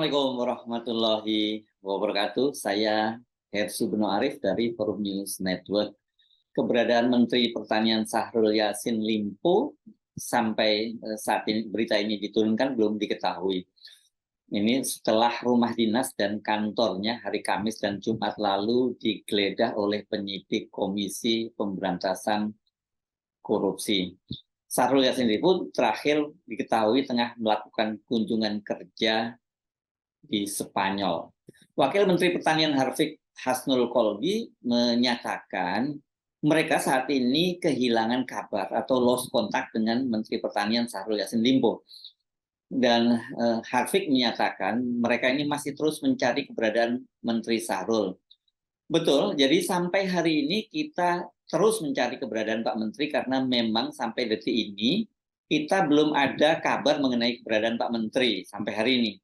Assalamualaikum warahmatullahi wabarakatuh. Saya Hersu Beno Arif dari Forum News Network. Keberadaan Menteri Pertanian Syahrul Yassin Limpo sampai saat ini berita ini diturunkan belum diketahui. Ini setelah rumah dinas dan kantornya hari Kamis dan Jumat lalu digeledah oleh penyidik Komisi Pemberantasan Korupsi. Syahrul Yassin Limpo terakhir diketahui tengah melakukan kunjungan kerja di Spanyol. Wakil Menteri Pertanian Harfiq Hasnul Kolbi menyatakan mereka saat ini kehilangan kabar atau lost contact dengan Menteri Pertanian Syahrul Yassin Limpo. Dan Harfiq menyatakan mereka ini masih terus mencari keberadaan Menteri Syahrul. Betul, jadi sampai hari ini kita terus mencari keberadaan Pak Menteri karena memang sampai detik ini kita belum ada kabar mengenai keberadaan Pak Menteri sampai hari ini.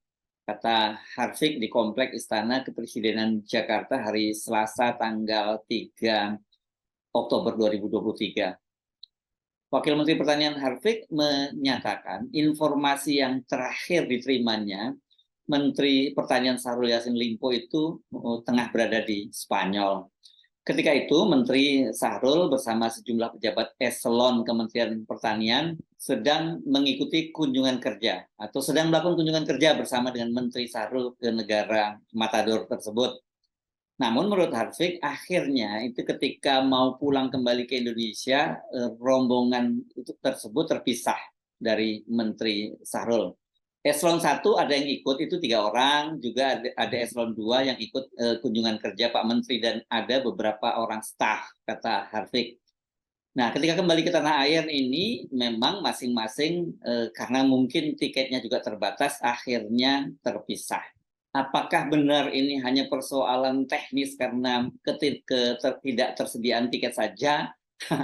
Kata Harfiq di Komplek Istana Kepresidenan Jakarta hari Selasa tanggal 3 Oktober 2023. Wakil Menteri Pertanian Harfiq menyatakan informasi yang terakhir diterimanya Menteri Pertanian Syahrul Yassin Limpo itu tengah berada di Spanyol. Ketika itu Menteri Syahrul bersama sejumlah pejabat eselon Kementerian Pertanian sedang mengikuti kunjungan kerja atau sedang melakukan kunjungan kerja bersama dengan Menteri Syahrul ke negara Matador tersebut. Namun menurut Harfiq akhirnya itu ketika mau pulang kembali ke Indonesia rombongan itu tersebut terpisah dari Menteri Syahrul. Eselon 1 ada yang ikut itu 3 orang, juga ada eselon 2 yang ikut kunjungan kerja Pak Menteri dan ada beberapa orang staf, kata Harfiq. Nah, ketika kembali ke tanah air ini memang masing-masing karena mungkin tiketnya juga terbatas akhirnya terpisah. Apakah benar ini hanya persoalan teknis karena tidak tersediaan tiket saja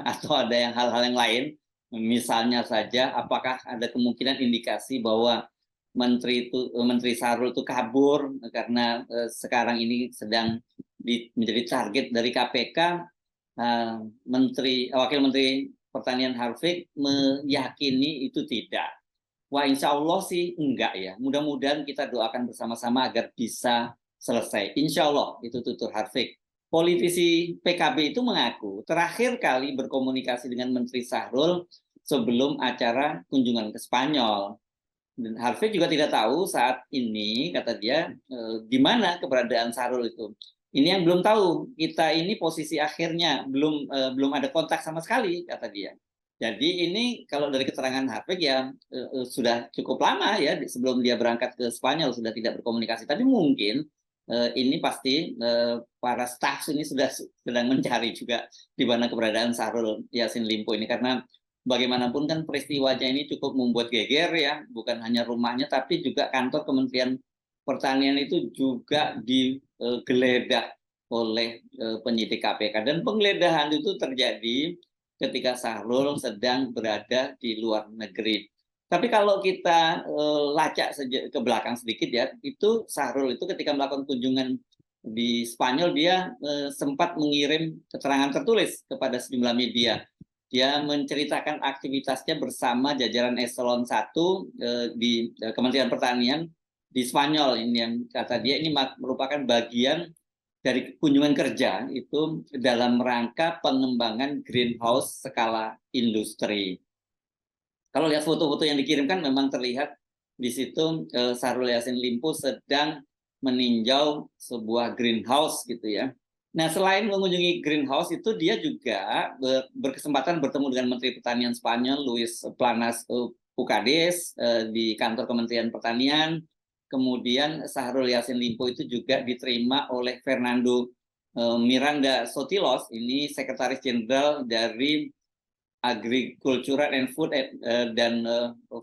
atau ada yang hal-hal yang lain? Misalnya saja apakah ada kemungkinan indikasi bahwa Menteri Syahrul itu kabur karena sekarang ini sedang menjadi target dari KPK. Wakil Menteri Pertanian Harfiq meyakini itu tidak. Wah, insya Allah sih enggak ya. Mudah-mudahan kita doakan bersama-sama agar bisa selesai. Insya Allah itu tutur Harfiq. Politisi PKB itu mengaku terakhir kali berkomunikasi dengan Menteri Syahrul sebelum acara kunjungan ke Spanyol. Dan Harfiq juga tidak tahu saat ini, kata dia, di mana keberadaan Syahrul itu. Ini yang belum tahu. Kita ini posisi akhirnya belum ada kontak sama sekali, kata dia. Jadi ini kalau dari keterangan Harfiq ya sudah cukup lama ya sebelum dia berangkat ke Spanyol sudah tidak berkomunikasi. Tapi mungkin ini pasti para staf ini sudah sedang mencari juga di mana keberadaan Syahrul Yassin Limpo ini karena bagaimanapun kan peristiwanya ini cukup membuat geger ya, bukan hanya rumahnya tapi juga kantor Kementerian Pertanian itu juga digeledah oleh penyidik KPK dan penggeledahan itu terjadi ketika Syahrul sedang berada di luar negeri. Tapi kalau kita lacak ke belakang sedikit ya, itu Syahrul itu ketika melakukan kunjungan di Spanyol dia sempat mengirim keterangan tertulis kepada sejumlah media. Dia menceritakan aktivitasnya bersama jajaran eselon 1 di Kementerian Pertanian di Spanyol. Ini yang kata dia ini merupakan bagian dari kunjungan kerja itu dalam rangka pengembangan greenhouse skala industri. Kalau lihat foto-foto yang dikirimkan memang terlihat di situ Syahrul Yassin Limpo sedang meninjau sebuah greenhouse gitu ya. Nah, selain mengunjungi greenhouse itu dia juga berkesempatan bertemu dengan Menteri Pertanian Spanyol Luis Planas Pucades di kantor Kementerian Pertanian. Kemudian Syahrul Yassin Limpo itu juga diterima oleh Fernando Miranda Sotilos, ini Sekretaris Jenderal dari Agricultural and Food dan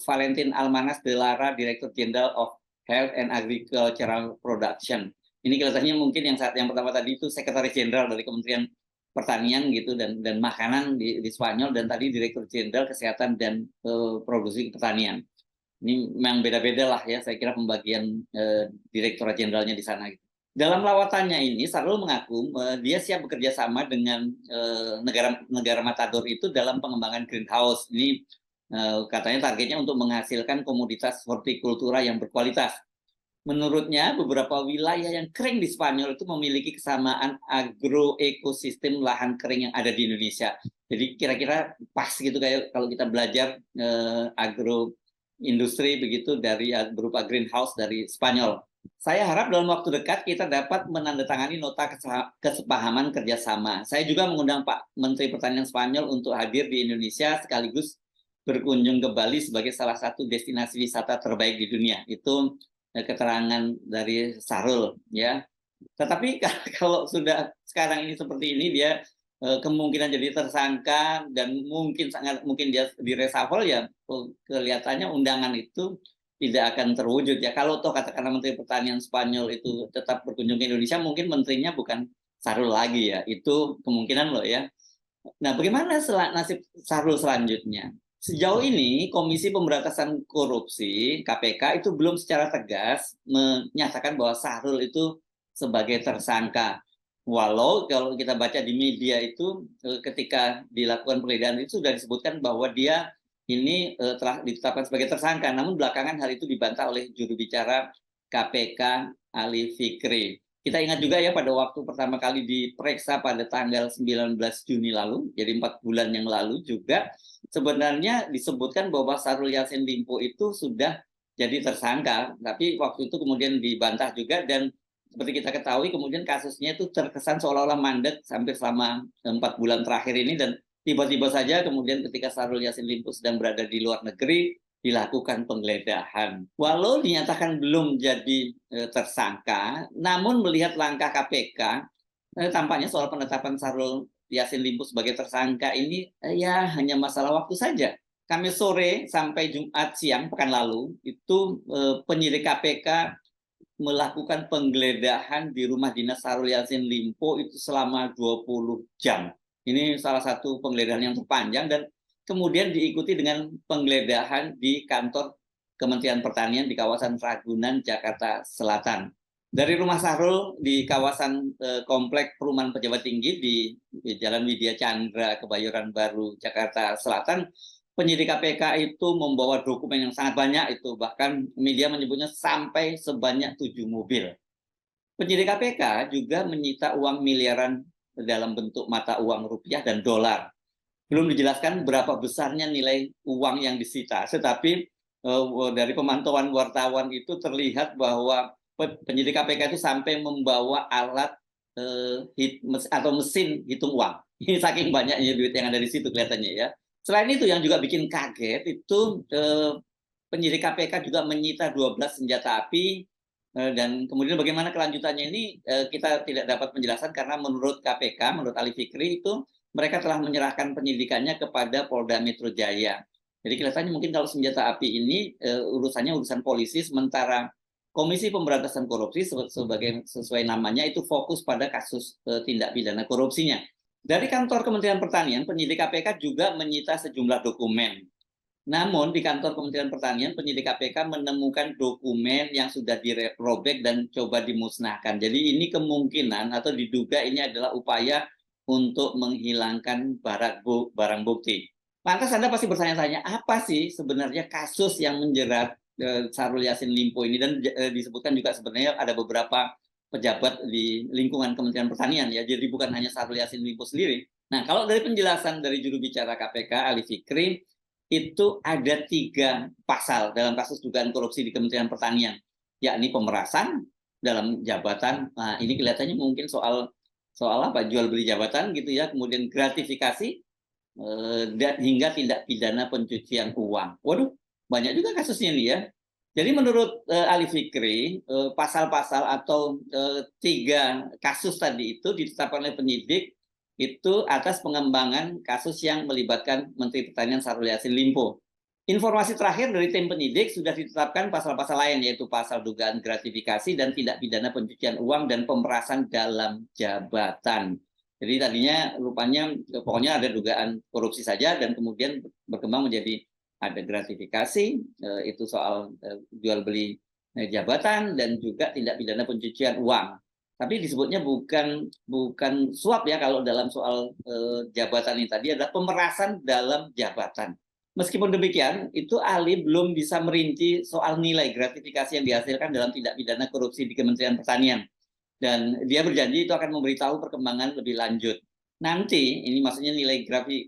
Valentin Almanas de Lara, Direktur Jenderal of Health and Agricultural Production. Ini kelihatannya mungkin yang pertama tadi itu Sekretaris Jenderal dari Kementerian Pertanian gitu dan makanan di Spanyol dan tadi Direktur Jenderal Kesehatan dan Produksi Pertanian. Ini memang beda-beda lah ya, saya kira pembagian Direktorat Jenderalnya di sana. Gitu. Dalam lawatannya ini, Syahrul mengaku dia siap bekerja sama dengan negara Matador itu dalam pengembangan greenhouse. Ini katanya targetnya untuk menghasilkan komoditas hortikultura yang berkualitas. Menurutnya, beberapa wilayah yang kering di Spanyol itu memiliki kesamaan agroekosistem lahan kering yang ada di Indonesia. Jadi kira-kira pas gitu kayak kalau kita belajar agro industri begitu dari berupa greenhouse dari Spanyol. Saya harap dalam waktu dekat kita dapat menandatangani nota kesepahaman kerjasama. Saya juga mengundang Pak Menteri Pertanian Spanyol untuk hadir di Indonesia sekaligus berkunjung ke Bali sebagai salah satu destinasi wisata terbaik di dunia. Itu keterangan dari Sarul ya. Tetapi kalau sudah sekarang ini seperti ini dia kemungkinan jadi tersangka dan sangat mungkin dia di reshuffle ya kelihatannya undangan itu tidak akan terwujud ya. Kalau toh katakanlah Menteri Pertanian Spanyol itu tetap berkunjung ke Indonesia, mungkin menterinya bukan Sarul lagi ya. Itu kemungkinan loh ya. Nah, bagaimana nasib Sarul selanjutnya? Sejauh ini Komisi Pemberantasan Korupsi (KPK) itu belum secara tegas menyatakan bahwa Sarul itu sebagai tersangka. Walau kalau kita baca di media itu ketika dilakukan penggeledahan itu sudah disebutkan bahwa dia ini telah ditetapkan sebagai tersangka. Namun belakangan hal itu dibantah oleh juru bicara KPK Ali Fikri. Kita ingat juga ya pada waktu pertama kali diperiksa pada tanggal 19 Juni lalu, jadi 4 bulan yang lalu juga, sebenarnya disebutkan bahwa Syahrul Yassin Limpo itu sudah jadi tersangka, tapi waktu itu kemudian dibantah juga dan seperti kita ketahui kemudian kasusnya itu terkesan seolah-olah mandek sampai selama 4 bulan terakhir ini dan tiba-tiba saja kemudian ketika Syahrul Yassin Limpo sedang berada di luar negeri, dilakukan penggeledahan. Walau dinyatakan belum jadi tersangka, namun melihat langkah KPK, tampaknya soal penetapan Syahrul Yassin Limpo sebagai tersangka ini ya hanya masalah waktu saja. Kamis sore sampai Jumat siang pekan lalu itu penyidik KPK melakukan penggeledahan di rumah dinas Syahrul Yassin Limpo itu selama 20 jam. Ini salah satu penggeledahan yang terpanjang dan kemudian diikuti dengan penggeledahan di kantor Kementerian Pertanian di kawasan Ragunan, Jakarta Selatan. Dari rumah Syahrul di kawasan Komplek Perumahan Pejabat Tinggi di Jalan Widya Chandra, Kebayoran Baru, Jakarta Selatan, penyidik KPK itu membawa dokumen yang sangat banyak itu, bahkan media menyebutnya sampai sebanyak 7 mobil. Penyidik KPK juga menyita uang miliaran dalam bentuk mata uang rupiah dan dolar. Belum dijelaskan berapa besarnya nilai uang yang disita, tetapi dari pemantauan wartawan itu terlihat bahwa penyidik KPK itu sampai membawa alat atau mesin hitung uang. Ini saking banyaknya duit yang ada di situ kelihatannya ya. Selain itu yang juga bikin kaget itu penyidik KPK juga menyita 12 senjata api dan kemudian bagaimana kelanjutannya ini kita tidak dapat menjelaskan karena menurut KPK, menurut Ali Fikri itu mereka telah menyerahkan penyidikannya kepada Polda Metro Jaya. Jadi kelihatannya mungkin kalau senjata api ini urusannya urusan polisi, sementara Komisi Pemberantasan Korupsi sesuai namanya itu fokus pada kasus tindak pidana korupsinya. Dari kantor Kementerian Pertanian, penyidik KPK juga menyita sejumlah dokumen. Namun di kantor Kementerian Pertanian, penyidik KPK menemukan dokumen yang sudah dirobek dan coba dimusnahkan. Jadi ini kemungkinan atau diduga ini adalah upaya untuk menghilangkan barang bukti. Lantas Anda pasti bertanya-tanya, apa sih sebenarnya kasus yang menjerat Syahrul Yassin Limpo ini, dan disebutkan juga sebenarnya ada beberapa pejabat di lingkungan Kementerian Pertanian ya, jadi bukan hanya Syahrul Yassin Limpo sendiri. Nah, kalau dari penjelasan dari juru bicara KPK Ali Fikri, itu ada 3 pasal dalam kasus dugaan korupsi di Kementerian Pertanian, yakni pemerasan dalam jabatan. Nah, ini kelihatannya mungkin soal apa, jual beli jabatan gitu ya, kemudian gratifikasi dan hingga tindak pidana pencucian uang. Waduh, banyak juga kasusnya nih ya. Jadi menurut Ali Fikri, pasal-pasal atau 3 kasus tadi itu ditetapkan oleh penyidik itu atas pengembangan kasus yang melibatkan Menteri Pertanian Syahrul Yassin Limpo. Informasi terakhir dari tim penyidik sudah ditetapkan pasal-pasal lain, yaitu pasal dugaan gratifikasi dan tindak pidana pencucian uang dan pemerasan dalam jabatan. Jadi tadinya rupanya pokoknya ada dugaan korupsi saja dan kemudian berkembang menjadi ada gratifikasi, itu soal jual beli jabatan dan juga tindak pidana pencucian uang. Tapi disebutnya bukan suap ya kalau dalam soal jabatan ini tadi, adalah pemerasan dalam jabatan. Meskipun demikian, itu Ali belum bisa merinci soal nilai gratifikasi yang dihasilkan dalam tindak pidana korupsi di Kementerian Pertanian. Dan dia berjanji itu akan memberitahu perkembangan lebih lanjut. Nanti, ini maksudnya nilai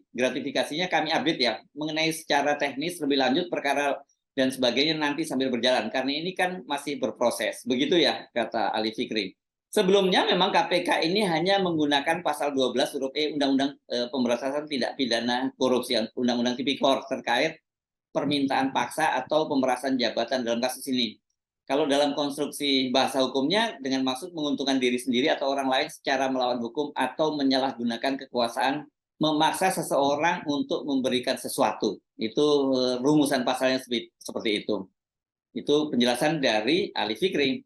gratifikasinya kami update ya, mengenai secara teknis lebih lanjut perkara dan sebagainya nanti sambil berjalan. Karena ini kan masih berproses. Begitu ya, kata Ali Fikri. Sebelumnya memang KPK ini hanya menggunakan pasal 12 huruf E Undang-Undang Pemberantasan Tindak Pidana Korupsi, Undang-Undang Tipikor terkait permintaan paksa atau pemerasan jabatan dalam kasus ini. Kalau dalam konstruksi bahasa hukumnya dengan maksud menguntungkan diri sendiri atau orang lain secara melawan hukum atau menyalahgunakan kekuasaan memaksa seseorang untuk memberikan sesuatu. Itu rumusan pasalnya seperti itu. Itu penjelasan dari Ali Fikri.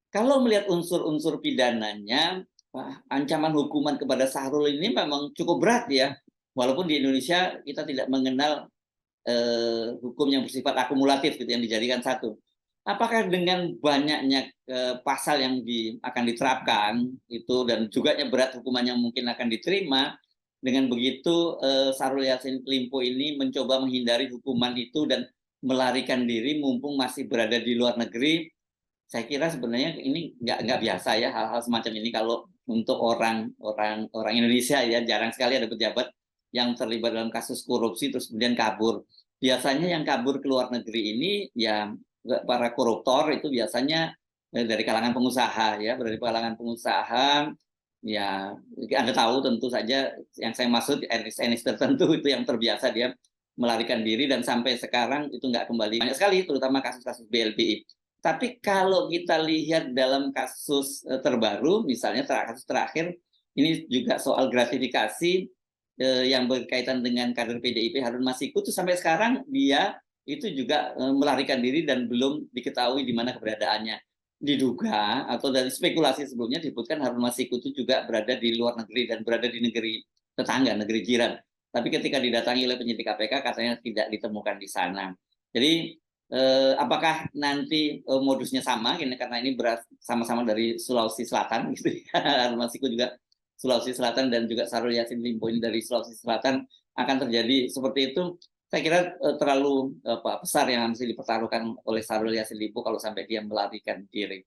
Kalau melihat unsur-unsur pidananya, ancaman hukuman kepada Sahrul ini memang cukup berat ya. Walaupun di Indonesia kita tidak mengenal hukum yang bersifat akumulatif gitu yang dijadikan satu. Apakah dengan banyaknya pasal yang akan diterapkan itu dan juga berat hukuman yang mungkin akan diterima, dengan begitu Syahrul Yassin Limpo ini mencoba menghindari hukuman itu dan melarikan diri mumpung masih berada di luar negeri. Saya kira sebenarnya ini nggak biasa ya hal-hal semacam ini kalau untuk orang Indonesia ya, jarang sekali ada pejabat yang terlibat dalam kasus korupsi terus kemudian kabur. Biasanya yang kabur ke luar negeri ini ya para koruptor itu biasanya dari kalangan pengusaha ya, dari kalangan pengusaha ya. Anda tahu tentu saja yang saya maksud etnis tertentu itu yang terbiasa dia melarikan diri dan sampai sekarang itu nggak kembali. Banyak sekali terutama kasus-kasus BLBI. Tapi kalau kita lihat dalam kasus terbaru, misalnya kasus terakhir, ini juga soal gratifikasi yang berkaitan dengan kader PDIP Harun Masiku, itu sampai sekarang dia itu juga melarikan diri dan belum diketahui di mana keberadaannya. Diduga atau dari spekulasi sebelumnya disebutkan Harun Masiku itu juga berada di luar negeri dan berada di negeri tetangga, negeri jiran. Tapi ketika didatangi oleh penyidik KPK katanya tidak ditemukan di sana. Jadi apakah nanti modusnya sama karena ini sama-sama dari Sulawesi Selatan gitu ya. Harun Masiku juga Sulawesi Selatan dan juga Syahrul Yassin Limpo ini dari Sulawesi Selatan, akan terjadi seperti itu. Saya kira terlalu besar yang harus dipertaruhkan oleh Syahrul Yassin Limpo kalau sampai dia melarikan diri.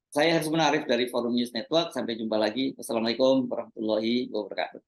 Saya Harus Arif dari Forum News Network. Sampai jumpa lagi. Wassalamualaikum warahmatullahi wabarakatuh.